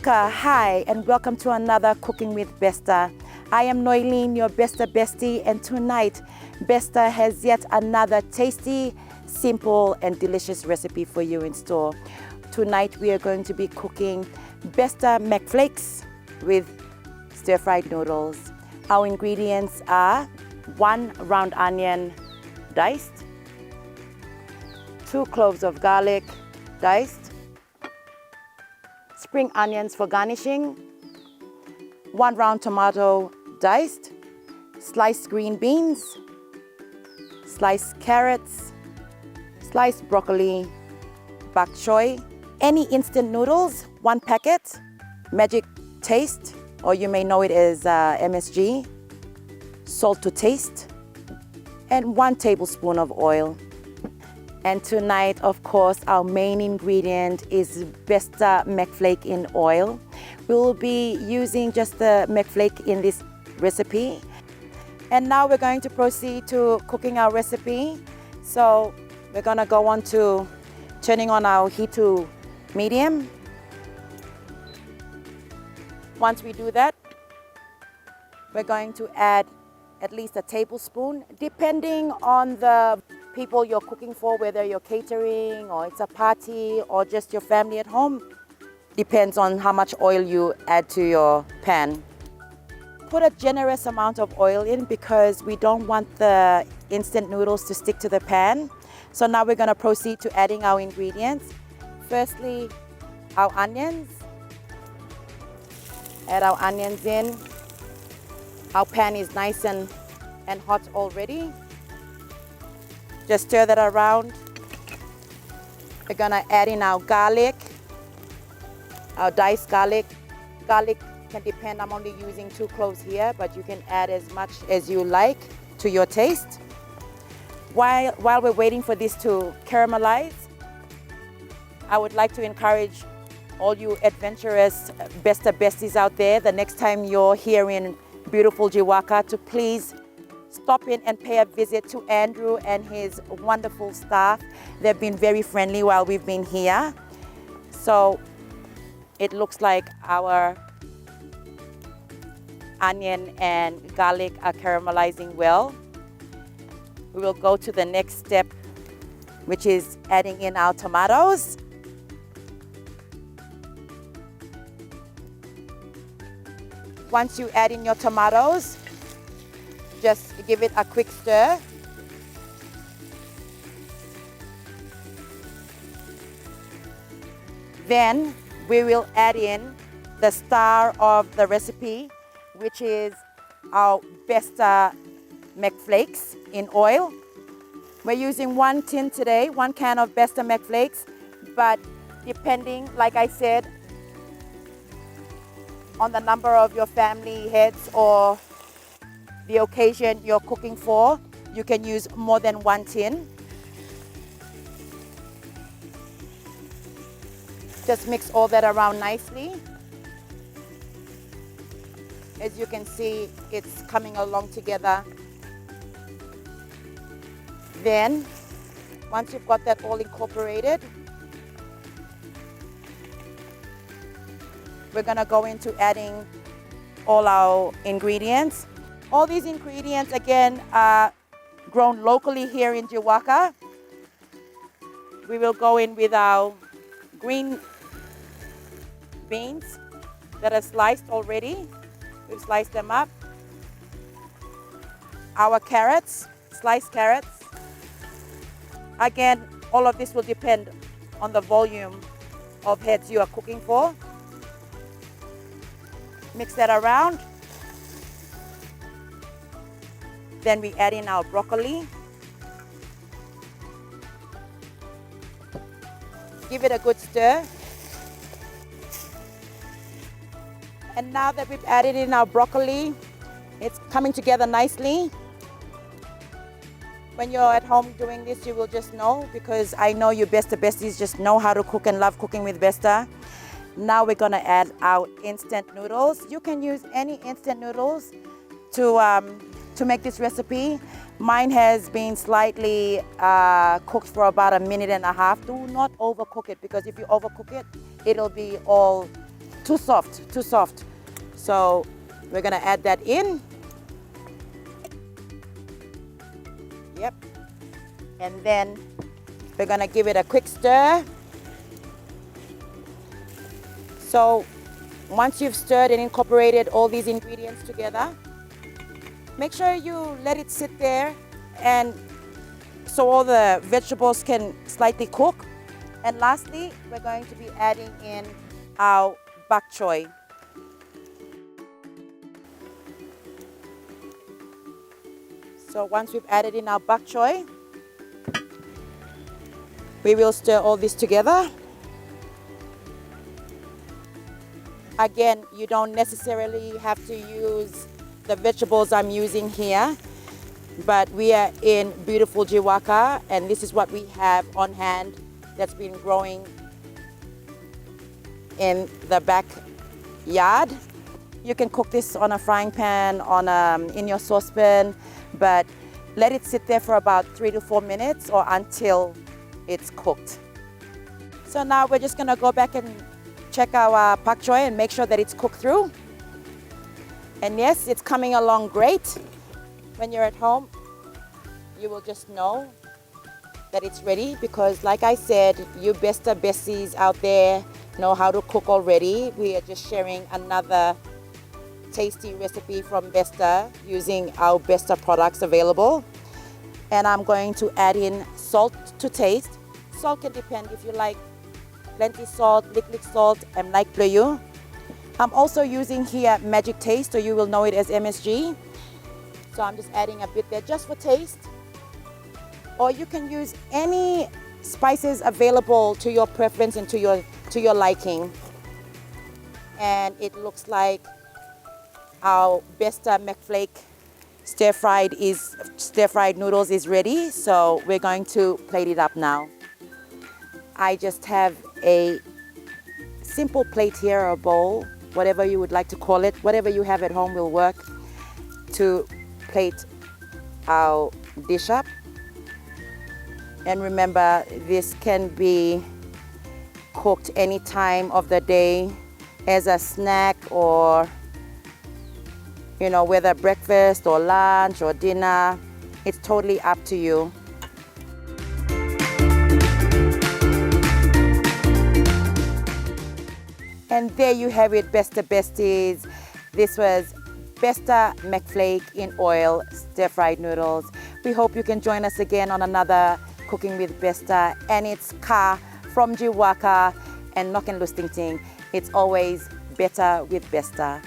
Aloha, hi, and welcome to another Cooking with Besta. I am Noeline, your Besta Bestie, and tonight Besta has yet another tasty, simple, and delicious recipe for you in store. Tonight we are going to be cooking Besta Mcflakes with stir-fried noodles. Our ingredients are 1 round onion diced, 2 cloves of garlic diced, spring onions for garnishing, 1 round tomato diced, sliced green beans, sliced carrots, sliced broccoli, bok choy, any instant noodles, 1 packet, magic taste, or you may know it as MSG, salt to taste, and 1 tablespoon of oil. And tonight, of course, our main ingredient is Besta Mcflake in oil. We will be using just the Mcflake in this recipe. And now we're going to proceed to cooking our recipe. So we're gonna go on to turning on our heat to medium. Once we do that, we're going to add at least a tablespoon, depending on the people you're cooking for, whether you're catering or it's a party or just your family at home. Depends on how much oil you add to your pan. Put a generous amount of oil in because we don't want the instant noodles to stick to the pan. So now we're going to proceed to adding our ingredients. Firstly, our onions. Add our onions in. Our pan is nice and hot already. Just stir that around. We're gonna add in our garlic, our diced garlic. Garlic can depend, I'm only using 2 cloves here, but you can add as much as you like to your taste. While we're waiting for this to caramelize, I would like to encourage all you adventurous Besta Besties out there, the next time you're here in beautiful Jiwaka, to please stop in and pay a visit to Andrew and his wonderful staff. They've been very friendly while we've been here. So it looks like our onion and garlic are caramelizing well. We will go to the next step, which is adding in our tomatoes. Once you add in your tomatoes, just give it a quick stir. Then we will add in the star of the recipe, which is our Besta Mcflakes in oil. We're using 1 tin today, 1 can of Besta Mcflakes, but depending, like I said, on the number of your family heads or the occasion you're cooking for, you can use more than 1 tin. Just mix all that around nicely. As you can see, it's coming along together. Then, once you've got that all incorporated, we're gonna go into adding all our ingredients. All these ingredients, again, are grown locally here in Jiwaka. We will go in with our green beans that are sliced already. We've sliced them up. Our carrots, sliced carrots. Again, all of this will depend on the volume of heads you are cooking for. Mix that around. Then we add in our broccoli. Give it a good stir. And now that we've added in our broccoli, it's coming together nicely. When you're at home doing this, you will just know, because I know you Besta Besties just know how to cook and love cooking with Besta. Now we're gonna add our instant noodles. You can use any instant noodles to make this recipe. Mine has been slightly cooked for about 1.5 minutes. Do not overcook it, because if you overcook it, it'll be all too soft, too soft. So we're gonna add that in. Yep. And then we're gonna give it a quick stir. So once you've stirred and incorporated all these ingredients together, make sure you let it sit there and so all the vegetables can slightly cook. And lastly, we're going to be adding in our bok choy. So once we've added in our bok choy, we will stir all this together. Again, you don't necessarily have to use the vegetables I'm using here, but we are in beautiful Jiwaka, and this is what we have on hand that's been growing in the backyard. You can cook this on a frying pan, in your saucepan, but let it sit there for about 3 to 4 minutes or until it's cooked. So now we're just gonna go back and check our pak choy and make sure that it's cooked through. And yes, it's coming along great. When you're at home, you will just know that it's ready because like I said, you Besta Besties out there know how to cook already. We are just sharing another tasty recipe from Besta using our Besta products available. And I'm going to add in salt to taste. Salt can depend if you like plenty salt, liquid salt, and like bleu. I'm also using here Magic Taste, so you will know it as MSG. So I'm just adding a bit there just for taste. Or you can use any spices available to your preference and to your liking. And it looks like our Besta Mcflakes StirFried Noodles is ready. So we're going to plate it up now. I just have a simple plate here, or a bowl, whatever you would like to call it. Whatever you have at home will work to plate our dish up. And remember, this can be cooked any time of the day as a snack, or you know, whether breakfast or lunch or dinner. It's totally up to you. And there you have it, Besta Besties. This was Besta Mcflakes in oil stir-fried noodles. We hope you can join us again on another Cooking with Besta. And it's Ka from Jiwaka and Noken Lustingting. It's always better with Besta.